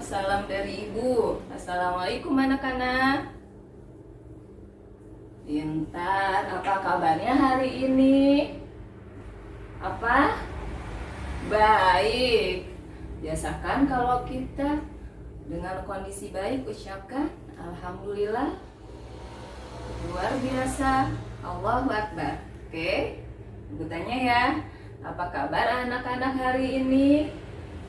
salam dari ibu. Assalamualaikum anak-anak. Pintar, apa kabarnya hari ini? Apa? Baik. Biasakan kalau kita dengan kondisi baik ucapkan Alhamdulillah, luar biasa, Allahu Akbar. Oke, ibu tanya ya, apa kabar anak-anak hari ini?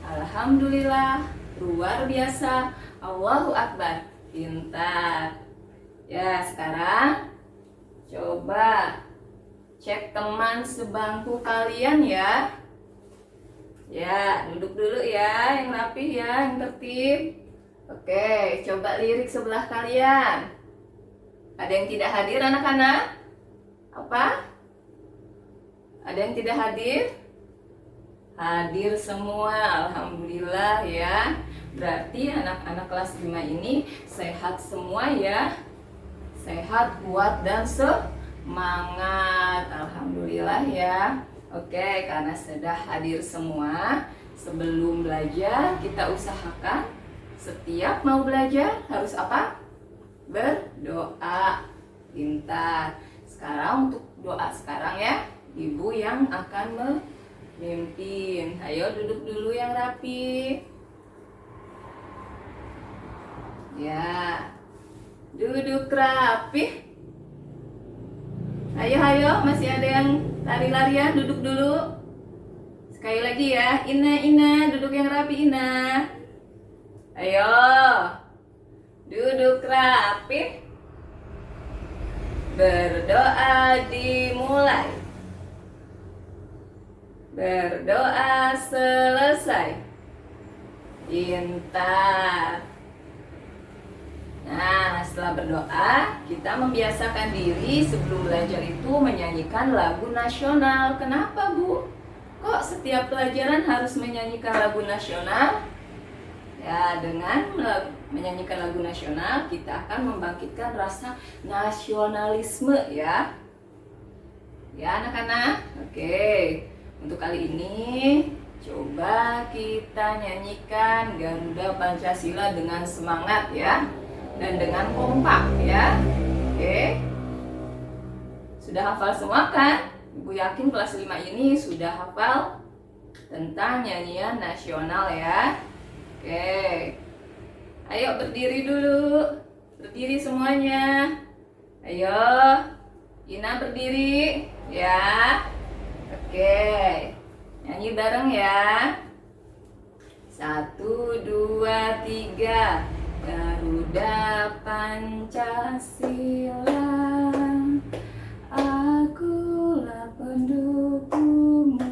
Alhamdulillah, luar biasa, Allahu Akbar. Pintar. Ya, sekarang coba cek teman sebangku kalian ya. Ya, duduk dulu ya, yang rapi ya, yang tertib. Oke, coba lirik sebelah kalian. Ada yang tidak hadir anak-anak? Apa? Ada yang tidak hadir? Hadir semua, alhamdulillah ya. Berarti anak-anak kelas 5 ini sehat semua ya. Sehat, kuat, dan semangat. Alhamdulillah ya. Oke, karena sudah hadir semua, sebelum belajar kita usahakan setiap mau belajar harus apa? Berdoa. Pintar. Sekarang untuk doa sekarang ya, ibu yang akan memimpin. Ayo duduk dulu yang rapi. Ya, duduk rapi. Ayo, masih ada yang lari-larian, duduk dulu. Sekali lagi ya, Ina, duduk yang rapi Ina. Ayo, duduk rapi. Berdoa dimulai. Berdoa selesai. Pintar. Nah, setelah berdoa, kita membiasakan diri sebelum belajar itu menyanyikan lagu nasional. Kenapa, Bu? Kok setiap pelajaran harus menyanyikan lagu nasional? Ya, dengan menyanyikan lagu nasional, kita akan membangkitkan rasa nasionalisme ya. Ya, anak-anak. Oke. Untuk kali ini, coba kita nyanyikan Garuda Pancasila dengan semangat ya. Dan dengan kompak ya. Oke. Sudah hafal semua kan? Ibu yakin kelas 5 ini sudah hafal tentang nyanyian nasional ya. Oke. Ayo berdiri dulu. Berdiri semuanya. Ayo. Ina berdiri ya. Oke. Nyanyi bareng ya. 1, 2, 3. Garuda Pancasila, akulah pendukungmu,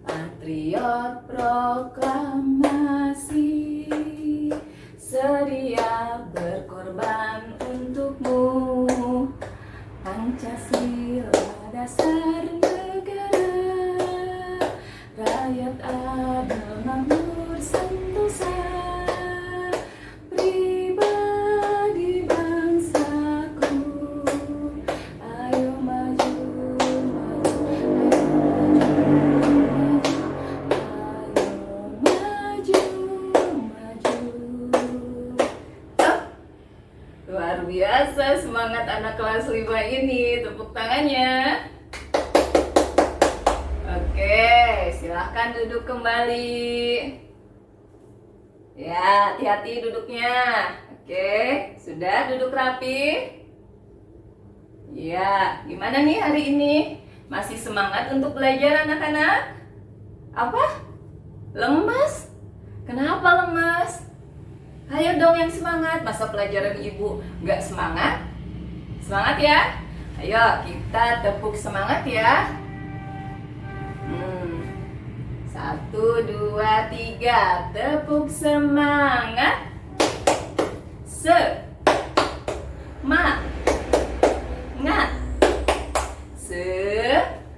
patriot proklamasi, sedia berkorban untukmu. Pancasila dasar negara, rakyat adil makmur sentosa. Luar biasa semangat anak kelas 5 ini. Tepuk tangannya. Oke, silahkan duduk kembali. Ya, hati-hati duduknya. Oke, sudah duduk rapi? Ya, gimana nih hari ini? Masih semangat untuk belajar anak-anak? Apa? Lemas? Kenapa lemas? Ayo dong yang semangat. Masa pelajaran ibu nggak semangat? Semangat ya. Ayo kita tepuk semangat ya. 1, 2, 3. Tepuk semangat. Semangat.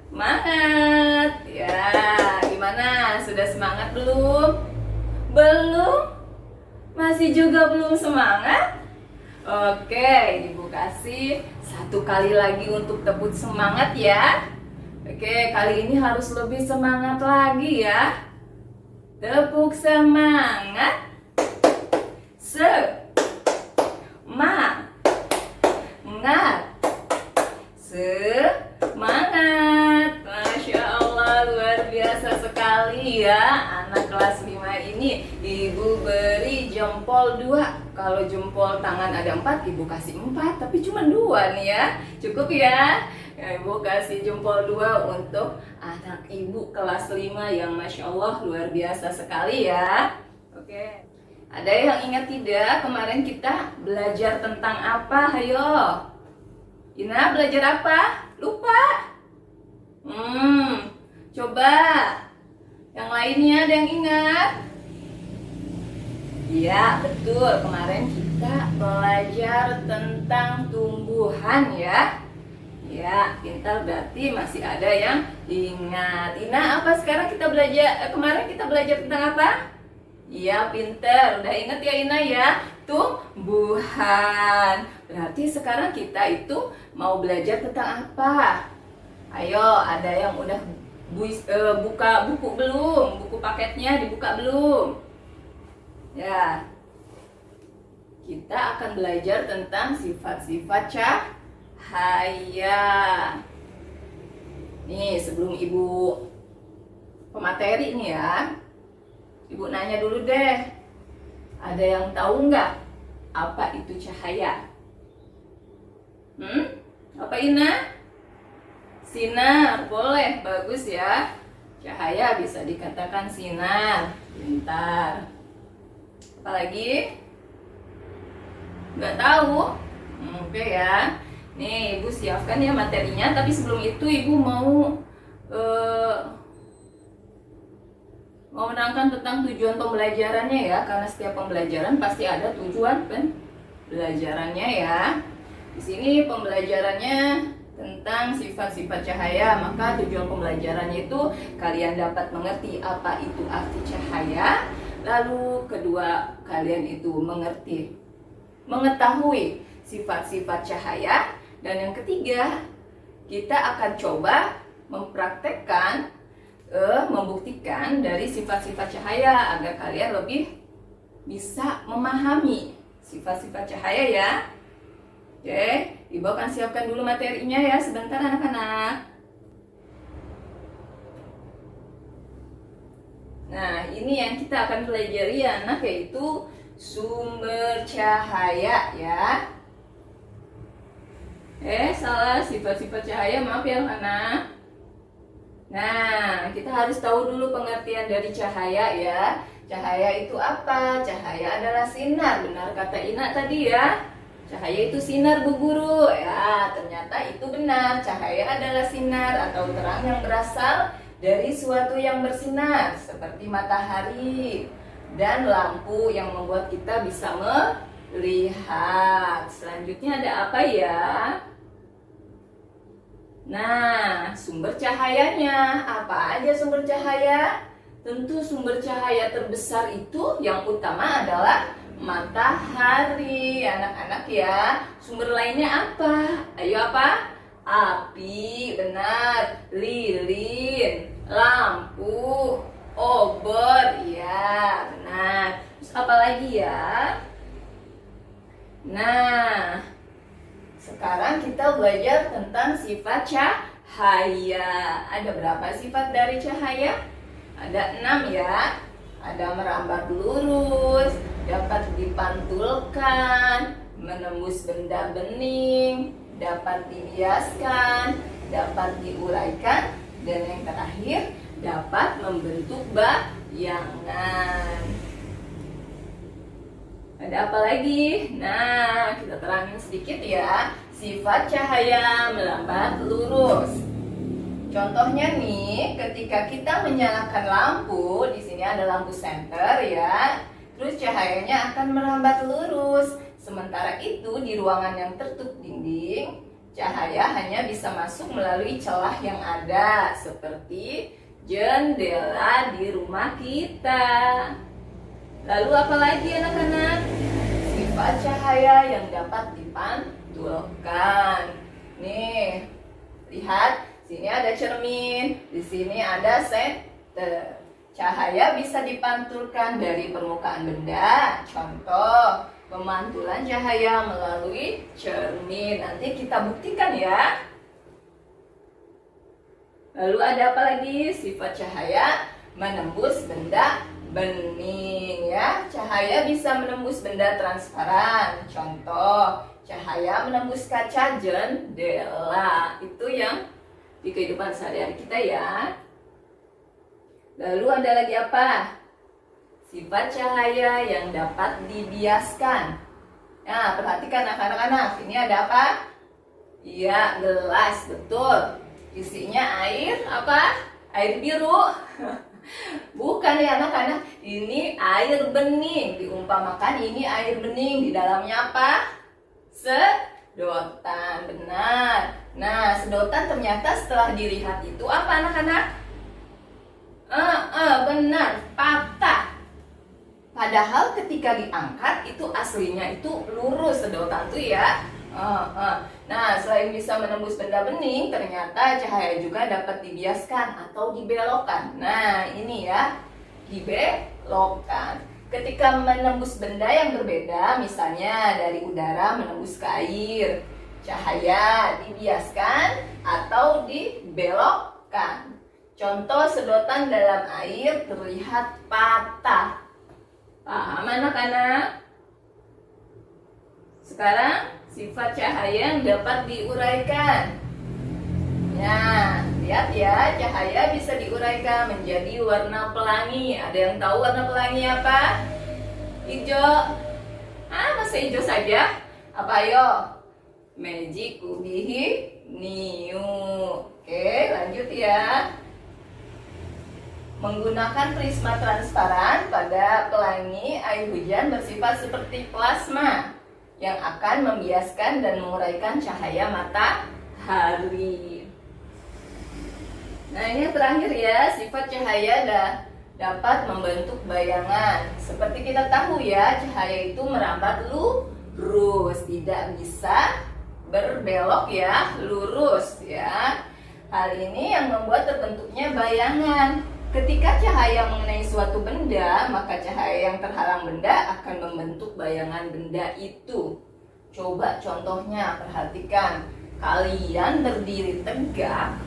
Semangat. Ya, gimana? Sudah semangat belum? Belum? Masih juga belum semangat? Oke, ibu kasih 1 kali lagi untuk tepuk semangat ya. Oke, kali ini harus lebih semangat lagi ya. Tepuk semangat. Semangat. Semangat. Masya Allah, luar biasa sekali ya. Anak kelas 5 ini Ibu beri jempol 2. Kalau jempol tangan ada 4, Ibu kasih 4, tapi cuma 2 nih ya. Cukup ya. Ibu kasih jempol 2 untuk anak Ibu kelas 5 yang Masya Allah luar biasa sekali ya. Oke. Ada yang ingat tidak kemarin kita belajar tentang apa? Hayo. Ina belajar apa? Lupa? Coba. Yang lainnya ada yang ingat? Iya, betul. Kemarin kita belajar tentang tumbuhan ya. Ya, pintar berarti masih ada yang ingat. Ina, apa sekarang kita belajar? Kemarin kita belajar tentang apa? Iya, pintar. Udah ingat ya Ina ya? Tumbuhan. Berarti sekarang kita itu mau belajar tentang apa? Ayo, ada yang udah buka buku belum? Buku paketnya dibuka belum? Ya. Kita akan belajar tentang sifat-sifat cahaya. Nih, sebelum Ibu pemateri nih ya, Ibu nanya dulu deh. Ada yang tahu nggak apa itu cahaya? Apa Ina? Sinar, boleh, bagus ya. Cahaya bisa dikatakan sinar. Pintar. Apalagi? Nggak tahu? Oke ya. Nih, Ibu siapkan ya materinya. Tapi sebelum itu Ibu mau menerangkan tentang tujuan pembelajarannya ya. Karena setiap pembelajaran pasti ada tujuan pembelajarannya ya. Di sini pembelajarannya tentang sifat-sifat cahaya. Maka tujuan pembelajarannya itu kalian dapat mengerti apa itu arti cahaya. Lalu kedua, kalian itu mengetahui sifat-sifat cahaya. Dan yang ketiga, kita akan coba mempraktekkan, membuktikan dari sifat-sifat cahaya agar kalian lebih bisa memahami sifat-sifat cahaya ya. Oke, Ibu akan siapkan dulu materinya ya sebentar anak-anak. Nah, ini yang kita akan pelajari ya anak, yaitu sumber cahaya ya. Salah, sifat-sifat cahaya, maaf ya anak. Nah, kita harus tahu dulu pengertian dari cahaya ya. Cahaya itu apa? Cahaya adalah sinar, benar kata Ina tadi ya. Cahaya itu sinar Bu Guru. Ya, ternyata itu benar. Cahaya adalah sinar atau terang yang berasal dari suatu yang bersinar, seperti matahari dan lampu yang membuat kita bisa melihat. Selanjutnya ada apa ya? Nah, sumber cahayanya. Apa aja sumber cahaya? Tentu sumber cahaya terbesar itu yang utama adalah matahari, anak-anak ya. Sumber lainnya apa? Ayo apa? Api, benar. Lilin, lampu, obor, ya benar. Terus apa lagi ya? Nah, sekarang kita belajar tentang sifat cahaya. Ada berapa sifat dari cahaya? Ada 6 ya. Ada merambat lurus, dapat dipantulkan, menembus benda bening, dapat dibiaskan, dapat diuraikan, dan yang terakhir dapat membentuk bayangan. Ada apa lagi? Nah, kita terangin sedikit ya. Sifat cahaya melambat lurus. Contohnya nih, ketika kita menyalakan lampu, di sini ada lampu senter ya. Terus cahayanya akan merambat lurus. Sementara itu di ruangan yang tertutup dinding, cahaya hanya bisa masuk melalui celah yang ada, seperti jendela di rumah kita. Lalu apa lagi anak-anak? Sifat cahaya yang dapat dipantulkan. Nih, lihat, sini ada cermin, di sini ada senter. cahaya bisa dipantulkan dari permukaan benda. Contoh, pemantulan cahaya melalui cermin. Nanti kita buktikan ya. Lalu ada apa lagi? Sifat cahaya menembus benda bening ya. Cahaya bisa menembus benda transparan. Contoh, cahaya menembus kaca jendela. Itu yang di kehidupan sehari-hari kita ya. Lalu ada lagi apa? Sifat cahaya yang dapat dibiaskan. Nah, perhatikan anak-anak. Ini ada apa? Iya, gelas, betul. Isinya air apa? Air biru. Bukan ya anak-anak. Ini air bening. Diumpamakan ini air bening. Di dalamnya apa? Sedotan. Benar. Nah, sedotan ternyata setelah dilihat itu apa anak-anak? Benar. Patah. Padahal ketika diangkat itu aslinya itu lurus sedotan tuh ya. Nah, selain bisa menembus benda bening, ternyata cahaya juga dapat dibiaskan atau dibelokkan. Nah, ini ya, dibelokkan. Ketika menembus benda yang berbeda, misalnya dari udara menembus ke air, cahaya dibiaskan atau dibelokkan. Contoh, sedotan dalam air terlihat patah. Paham anak-anak? Sekarang sifat cahaya yang dapat diuraikan. Ya, lihat ya, cahaya bisa diuraikan menjadi warna pelangi. Ada yang tahu warna pelangi apa? Hijau. Masa hijau saja? Apa ayo? Magic kubihi niu. Oke, lanjut ya. Menggunakan prisma transparan pada pelangi air hujan bersifat seperti plasma yang akan membiaskan dan menguraikan cahaya matahari. Nah, ini yang terakhir ya, sifat cahaya dapat membentuk bayangan. Seperti kita tahu ya, cahaya itu merambat lurus, tidak bisa berbelok ya, lurus ya. Hal ini yang membuat terbentuknya bayangan. Ketika cahaya mengenai suatu benda, maka cahaya yang terhalang benda akan membentuk bayangan benda itu. Coba contohnya, perhatikan. Kalian berdiri tegak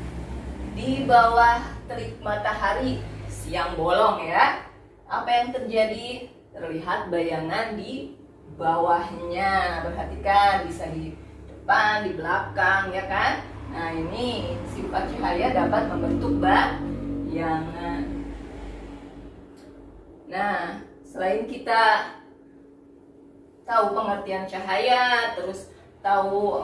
di bawah terik matahari siang bolong ya. Apa yang terjadi? Terlihat bayangan di bawahnya. Perhatikan, bisa di depan, di belakang ya kan. Nah, ini sifat cahaya dapat membentuk bayangan. Nah, selain kita tahu pengertian cahaya, terus tahu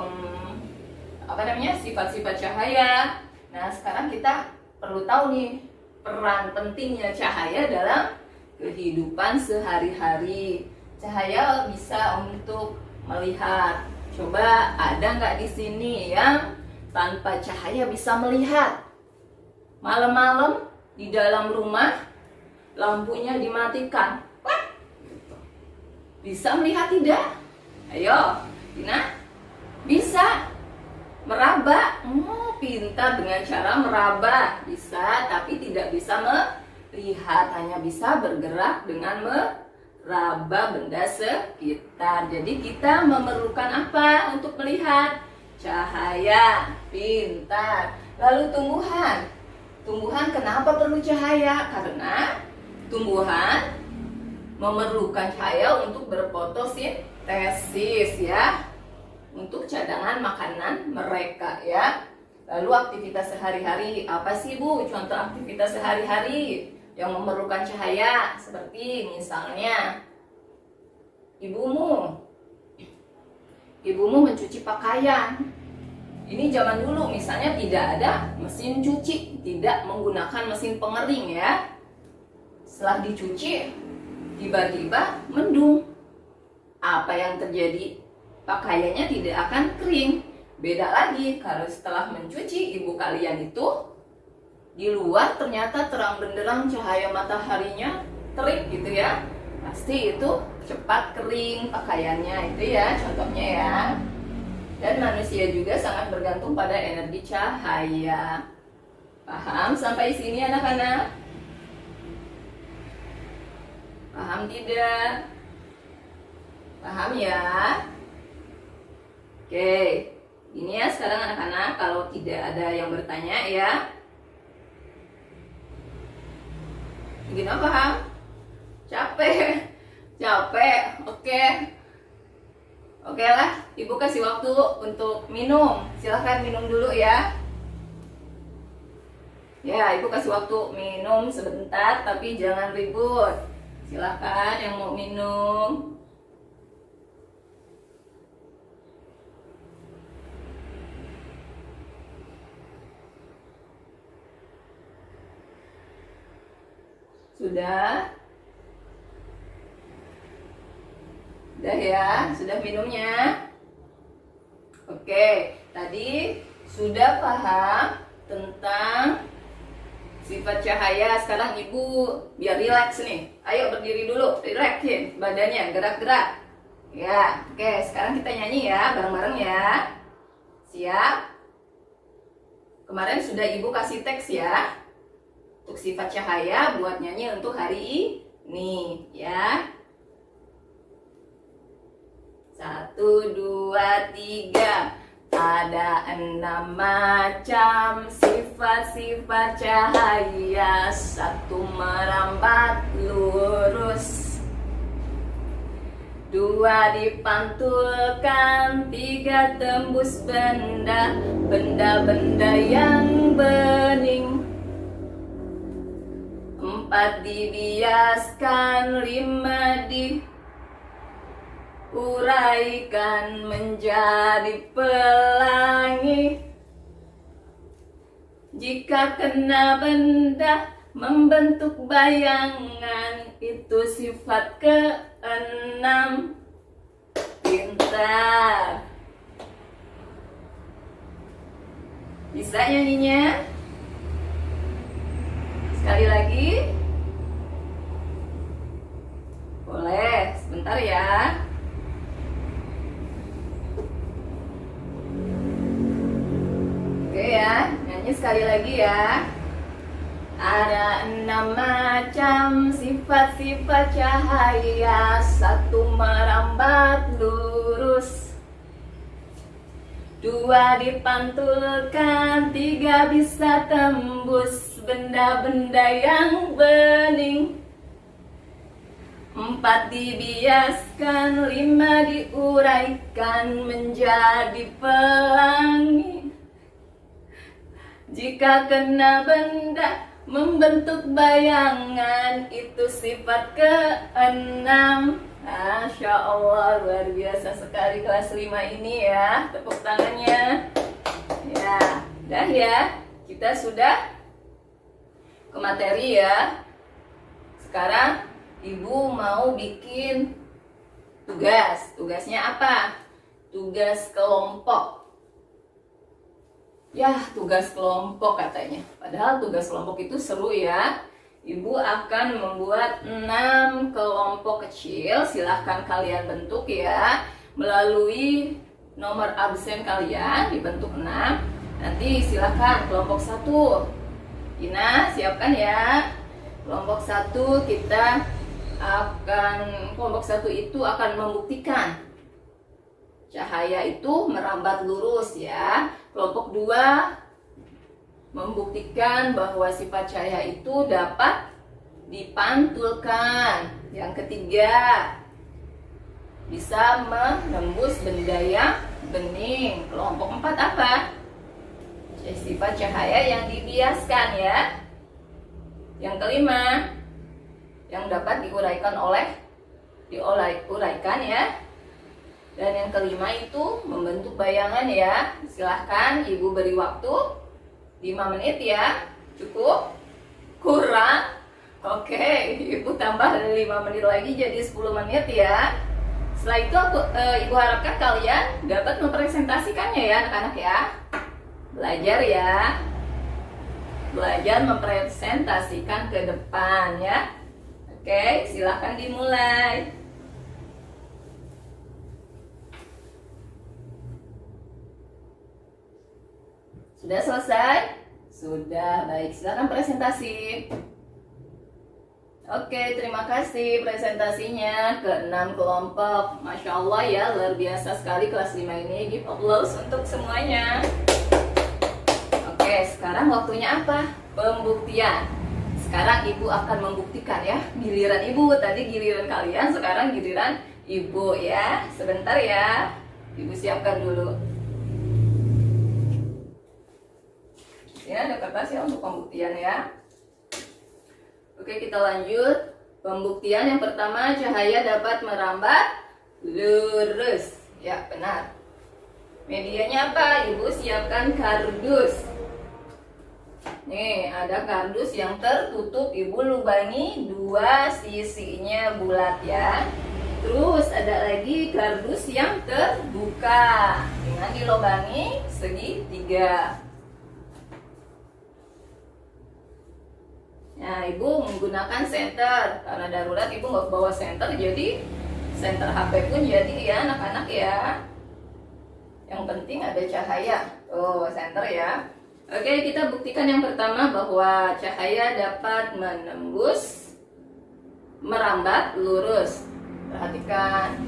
sifat-sifat cahaya. Nah, sekarang kita perlu tahu nih peran pentingnya cahaya dalam kehidupan sehari-hari. Cahaya bisa untuk melihat. Coba ada nggak di sini yang tanpa cahaya bisa melihat? Malam-malam di dalam rumah lampunya dimatikan. Bisa melihat tidak? Ayo, Tina. Bisa meraba. Pintar dengan cara meraba. Bisa, tapi tidak bisa melihat. Hanya bisa bergerak dengan meraba benda sekitar. Jadi kita memerlukan apa untuk melihat? Cahaya. Pintar. Lalu tumbuhan. Tumbuhan kenapa perlu cahaya? Karena tumbuhan memerlukan cahaya untuk berfotosintesis ya, untuk cadangan makanan mereka ya. Lalu aktivitas sehari-hari apa sih Bu? Contoh aktivitas sehari-hari yang memerlukan cahaya, seperti misalnya ibumu mencuci pakaian. Ini zaman dulu misalnya tidak ada mesin cuci, tidak menggunakan mesin pengering ya. Setelah dicuci, tiba-tiba mendung. Apa yang terjadi? Pakaiannya tidak akan kering. Beda lagi kalau setelah mencuci ibu kalian itu di luar ternyata terang benderang cahaya mataharinya terik gitu ya. Pasti itu cepat kering pakaiannya itu ya, contohnya ya. Dan manusia juga sangat bergantung pada energi cahaya. Paham sampai sini anak-anak? Paham tidak? Paham ya? Oke, ini ya sekarang anak-anak, kalau tidak ada yang bertanya ya. Gimana, paham? Capek? Capek, oke. Oke lah, ibu kasih waktu untuk minum. Silahkan minum dulu ya. Ya, ibu kasih waktu minum sebentar, tapi jangan ribut. Silahkan yang mau minum. Sudah? Sudah ya? Sudah minumnya? Oke, tadi sudah paham tentang sifat cahaya. Sekarang ibu biar rileks nih. Ayo berdiri dulu, rileksin badannya, gerak-gerak. Ya, oke. Sekarang kita nyanyi ya, bareng-bareng ya. Siap? Kemarin sudah ibu kasih teks ya, untuk sifat cahaya buat nyanyi untuk hari ini ya. 1, 2, 3. Ada 6 macam sifat-sifat cahaya. 1 merambat lurus, 2 dipantulkan, 3 tembus benda-benda yang bening, 4 dibiaskan, 5 uraikan menjadi pelangi. Jika kena benda membentuk bayangan, itu sifat ke-6. Pintar. Bisa nyanyinya? Sekali lagi. Boleh, sebentar ya. Oke ya, nyanyi sekali lagi ya. Ada 6 macam sifat-sifat cahaya. 1 merambat lurus, 2 dipantulkan, 3 bisa tembus benda-benda yang bening, 4 dibiaskan, 5 diuraikan menjadi pelangi. Jika kena benda membentuk bayangan, itu sifat ke-6. Masya Allah, luar biasa sekali kelas 5 ini ya. Tepuk tangannya. Ya, dah ya. Kita sudah ke materi ya. Sekarang ibu mau bikin tugas. Tugasnya apa? Tugas kelompok. Ya, tugas kelompok katanya. Padahal tugas kelompok itu seru ya. Ibu akan membuat 6 kelompok kecil. Silahkan kalian bentuk ya, melalui nomor absen kalian dibentuk 6. Nanti silahkan kelompok 1. Ina, siapkan ya. Kelompok 1 kelompok 1 itu akan membuktikan cahaya itu merambat lurus ya. Kelompok 2 membuktikan bahwa sifat cahaya itu dapat dipantulkan. Yang ketiga, bisa menembus benda yang bening. Kelompok 4 apa? Sifat cahaya yang dibiaskan ya. Yang kelima, yang dapat diuraikan ya. Dan yang kelima itu membentuk bayangan ya. Silahkan ibu beri waktu 5 menit ya. Cukup? Kurang? Oke, ibu tambah 5 menit lagi jadi 10 menit ya. Setelah itu ibu harapkan kalian dapat mempresentasikannya ya anak-anak ya. Belajar ya. Belajar mempresentasikan ke depan ya. Oke, silahkan dimulai. Sudah selesai? Sudah, baik. Silakan presentasi. Oke, terima kasih presentasinya ke 6 kelompok. Masya Allah ya, luar biasa sekali kelas 5 ini. Give applause untuk semuanya. Oke, sekarang waktunya apa? Pembuktian. Sekarang ibu akan membuktikan ya. Giliran ibu, tadi giliran kalian, sekarang giliran ibu ya. Sebentar ya, ibu siapkan dulu. Ini ada kertas ya untuk pembuktian ya. Oke, kita lanjut. Pembuktian yang pertama, cahaya dapat merambat lurus. Ya, benar. Medianya apa? Ibu siapkan kardus. Nih, ada kardus yang tertutup. Ibu lubangi dua sisinya bulat ya. Terus ada lagi kardus yang terbuka dengan dilubangi segitiga. Nah, ibu menggunakan senter karena darurat. Ibu nggak bawa senter, jadi senter HP pun jadi ya anak-anak ya. Yang penting ada cahaya. Oh, senter ya. Oke, kita buktikan yang pertama bahwa cahaya dapat menembus, merambat lurus. Perhatikan.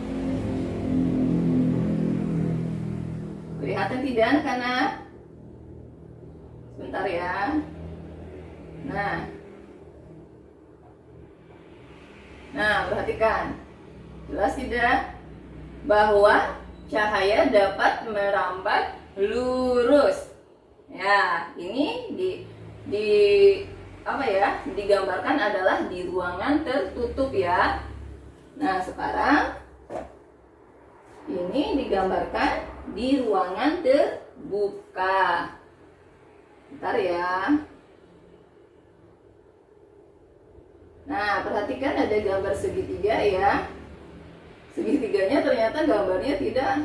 Kelihatan tidak anak-anak? Sebentar ya. Nah, perhatikan. Jelas tidak? Bahwa cahaya dapat merambat lurus. Ya, ini digambarkan adalah di ruangan tertutup ya. Nah, sekarang ini digambarkan di ruangan terbuka. Bentar ya. Nah, perhatikan ada gambar segitiga ya. Segitiganya ternyata gambarnya tidak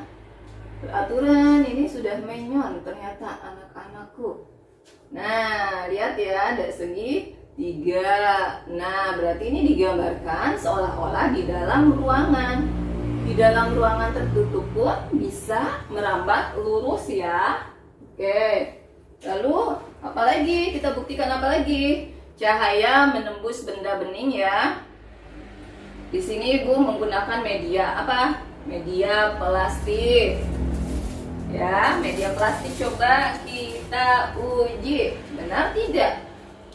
beraturan. Ini sudah menyon ternyata anak-anakku. Nah, lihat ya, ada segitiga. Nah, berarti ini digambarkan seolah-olah di dalam ruangan. Di dalam ruangan tertutup pun bisa merambat lurus ya. Oke. Lalu, apalagi? Kita buktikan apa lagi? Cahaya menembus benda bening ya. Di sini ibu menggunakan media apa? Media plastik. Ya, media plastik coba kita uji. Benar tidak?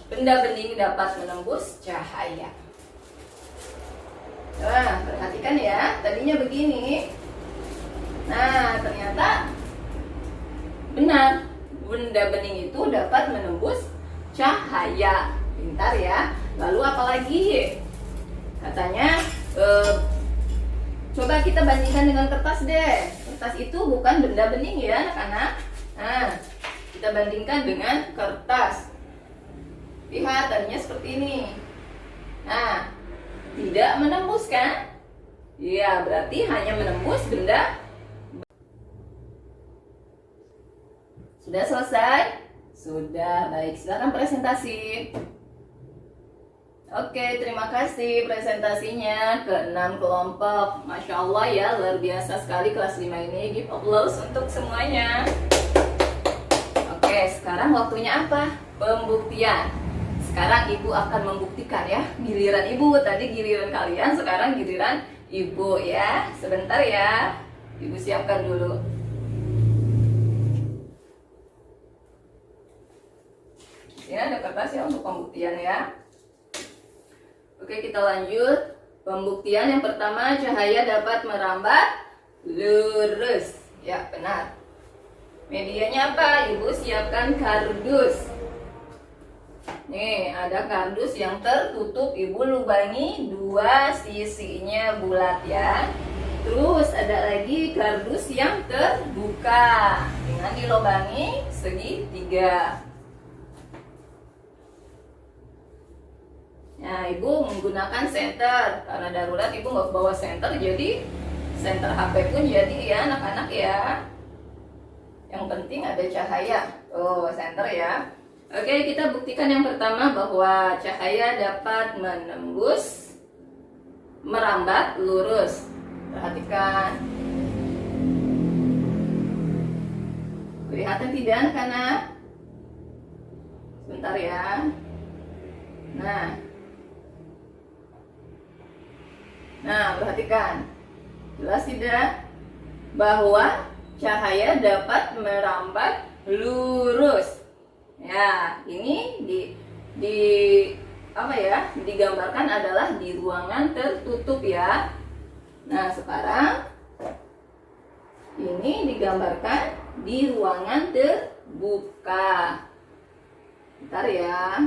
Benda bening dapat menembus cahaya. Nah, perhatikan ya. Tadinya begini. Nah, ternyata benar. Benda bening itu dapat menembus cahaya. Pintar ya. Lalu apalagi? Katanya coba kita bandingkan dengan kertas deh. Kertas itu bukan benda bening ya anak-anak. Nah, kita bandingkan dengan kertas. Lihat tadinya seperti ini. Nah, tidak menembus kan? Iya, berarti hanya menembus benda. Sudah selesai? Sudah, baik. Silakan presentasi. Oke, terima kasih presentasinya ke 6 kelompok. Masya Allah ya, luar biasa sekali kelas 5 ini. Give applause untuk semuanya. Oke, sekarang waktunya apa? Pembuktian. Sekarang ibu akan membuktikan ya. Giliran ibu, tadi giliran kalian, sekarang giliran ibu ya. Sebentar ya, ibu siapkan dulu. Ini ada kertas ya untuk pembuktian ya. Oke, kita lanjut. Pembuktian yang pertama, cahaya dapat merambat lurus. Ya, benar. Medianya apa? Ibu siapkan kardus. Nih, ada kardus yang tertutup. Ibu lubangi dua sisinya bulat ya. Terus ada lagi kardus yang terbuka dengan dilubangi segitiga. Nah, ibu menggunakan senter karena darurat. Ibu nggak bawa senter, jadi senter HP pun jadi ya anak-anak ya. Yang penting ada cahaya. Oh, senter ya. Oke, kita buktikan yang pertama bahwa cahaya dapat menembus, merambat lurus. Perhatikan. Kelihatan tidak anak-anak? Sebentar ya. Nah, Nah, perhatikan. Jelas tidak? Bahwa cahaya dapat merambat lurus. Ya, ini digambarkan adalah di ruangan tertutup ya. Nah, sekarang ini digambarkan di ruangan terbuka. Bentar ya.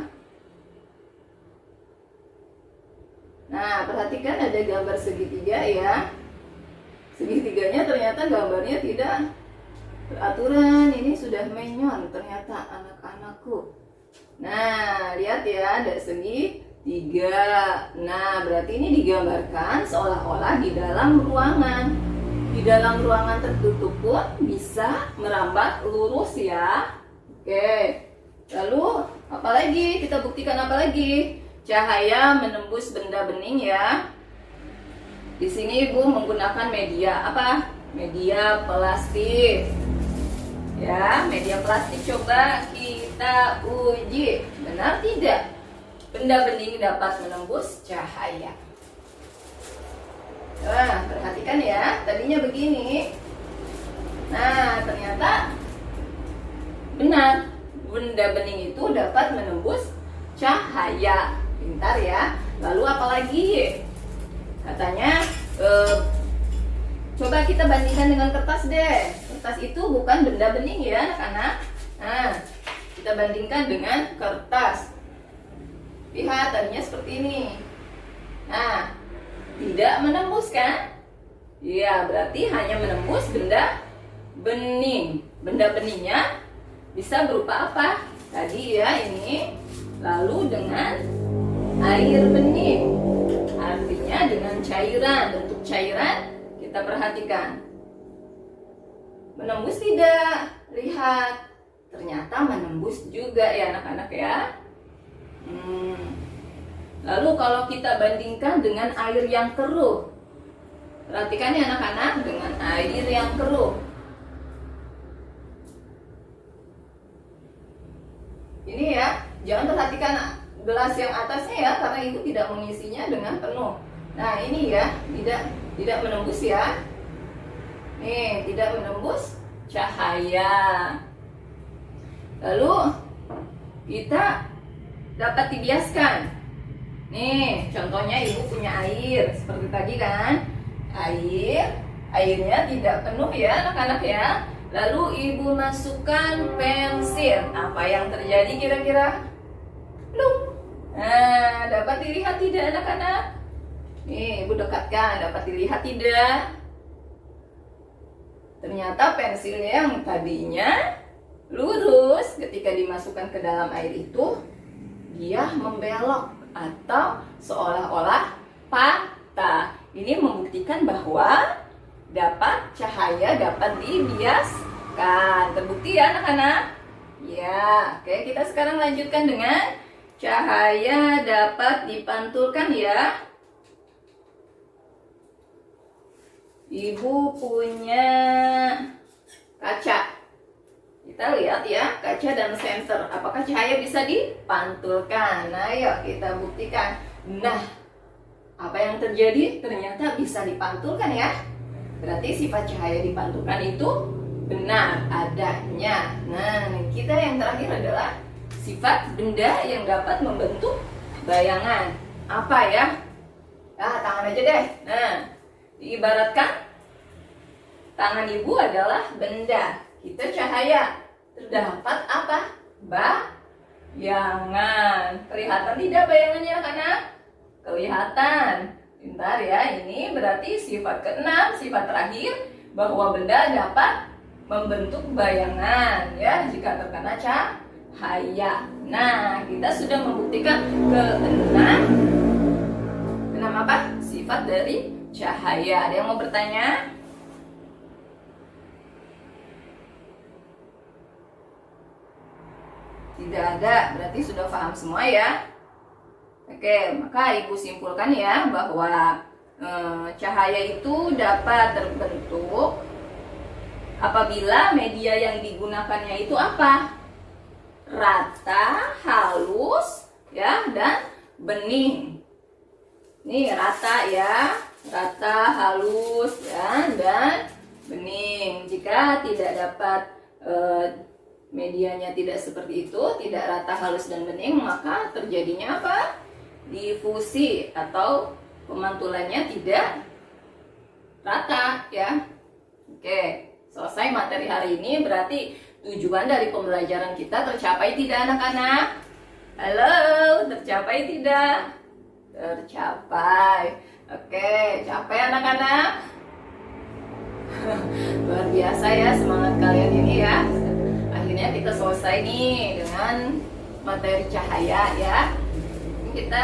Nah, perhatikan ada gambar segitiga ya. Segitiganya ternyata gambarnya tidak beraturan. Ini sudah menyon ternyata anak-anakku. Nah, lihat ya, ada segitiga. Nah, berarti ini digambarkan seolah-olah di dalam ruangan. Di dalam ruangan tertutup pun bisa merambat lurus ya. Oke. Lalu apa lagi? Kita buktikan apa lagi? Cahaya menembus benda bening ya. Di sini Ibu menggunakan media apa? Media plastik. Ya, media plastik coba kita uji. Benar tidak? Benda bening dapat menembus cahaya. Nah, perhatikan ya. Tadinya begini. Nah, ternyata benar. Benda bening itu dapat menembus cahaya. Pintar ya. Lalu apalagi? Katanya coba kita bandingkan dengan kertas deh. Kertas itu bukan benda bening ya anak-anak. Nah, kita bandingkan dengan kertas. Lihat tadinya seperti ini. Nah, tidak menembus kan? Ya, berarti hanya menembus benda bening. Benda beningnya bisa berupa apa? Tadi ya ini. Lalu dengan air bening, artinya dengan cairan. Bentuk cairan kita perhatikan. Menembus tidak? Lihat, ternyata menembus juga ya anak-anak ya. Lalu kalau kita bandingkan dengan air yang keruh, perhatikan ya anak-anak, dengan air yang keruh. Ini ya, jangan perhatikan gelas yang atasnya ya, karena ibu tidak mengisinya dengan penuh. Nah ini ya, tidak menembus ya. Nih, tidak menembus cahaya. Lalu kita dapat dibiaskan. Nih, contohnya ibu punya air seperti tadi kan. Airnya tidak penuh ya anak-anak ya. Lalu ibu masukkan pensil. Apa yang terjadi kira-kira? Pluk. Nah, dapat dilihat tidak anak-anak? Nih, ibu dekatkan. Dapat dilihat tidak? Ternyata pensilnya yang tadinya lurus ketika dimasukkan ke dalam air itu, dia membelok atau seolah-olah patah. Ini membuktikan bahwa cahaya dapat dibiaskan. Terbukti ya anak-anak? Ya, oke, kita sekarang lanjutkan dengan cahaya dapat dipantulkan ya. Ibu punya kaca. Kita lihat ya, kaca dan senter. Apakah cahaya bisa dipantulkan? Nah, yuk kita buktikan. Nah, apa yang terjadi? Ternyata bisa dipantulkan ya. Berarti sifat cahaya dipantulkan itu benar adanya. Nah, kita yang terakhir adalah sifat benda yang dapat membentuk bayangan. Apa ya? Ah, tangan aja deh. Nah, diibaratkan tangan ibu adalah benda. Kita cahaya. Terdapat apa? Bayangan. Kelihatan tidak bayangannya anak-anak? Kelihatan. Bentar ya, ini berarti sifat keenam, sifat terakhir, bahwa benda dapat membentuk bayangan ya jika terkena cahaya. Nah, kita sudah membuktikan keenam apa? Sifat dari cahaya. Ada yang mau bertanya? Tidak ada, berarti sudah paham semua ya. Oke, maka ibu simpulkan ya bahwa cahaya itu dapat terbentuk apabila media yang digunakannya itu apa? Rata, halus, ya, dan bening. Nih rata ya, rata, halus, ya, dan bening. Jika tidak dapat medianya tidak seperti itu, tidak rata, halus, dan bening, maka terjadinya apa? Difusi atau pemantulannya tidak rata, ya. Oke, selesai materi hari ini. Berarti tujuan dari pembelajaran kita tercapai tidak, anak-anak? Halo, tercapai tidak? Tercapai. Oke, capai anak-anak? Luar biasa ya semangat kalian ini ya. Akhirnya kita selesai nih dengan materi cahaya ya. Ini kita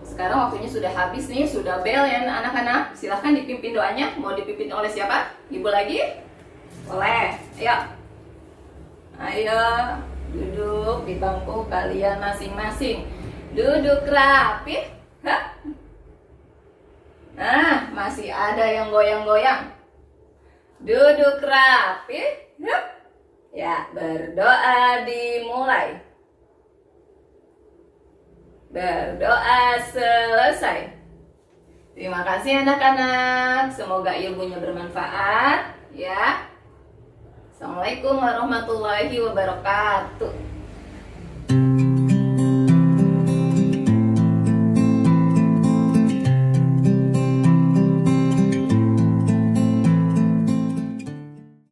sekarang waktunya sudah habis nih, sudah bel ya anak-anak. Silahkan dipimpin doanya. Mau dipimpin oleh siapa? Ibu lagi? Boleh. Ayo. Ayo, duduk di bangku kalian masing-masing. Duduk rapi. Hah? Nah, masih ada yang goyang-goyang. Duduk rapi. Hup. Ya, berdoa dimulai. Berdoa selesai. Terima kasih anak-anak. Semoga ilmunya bermanfaat ya. Assalamualaikum warahmatullahi wabarakatuh.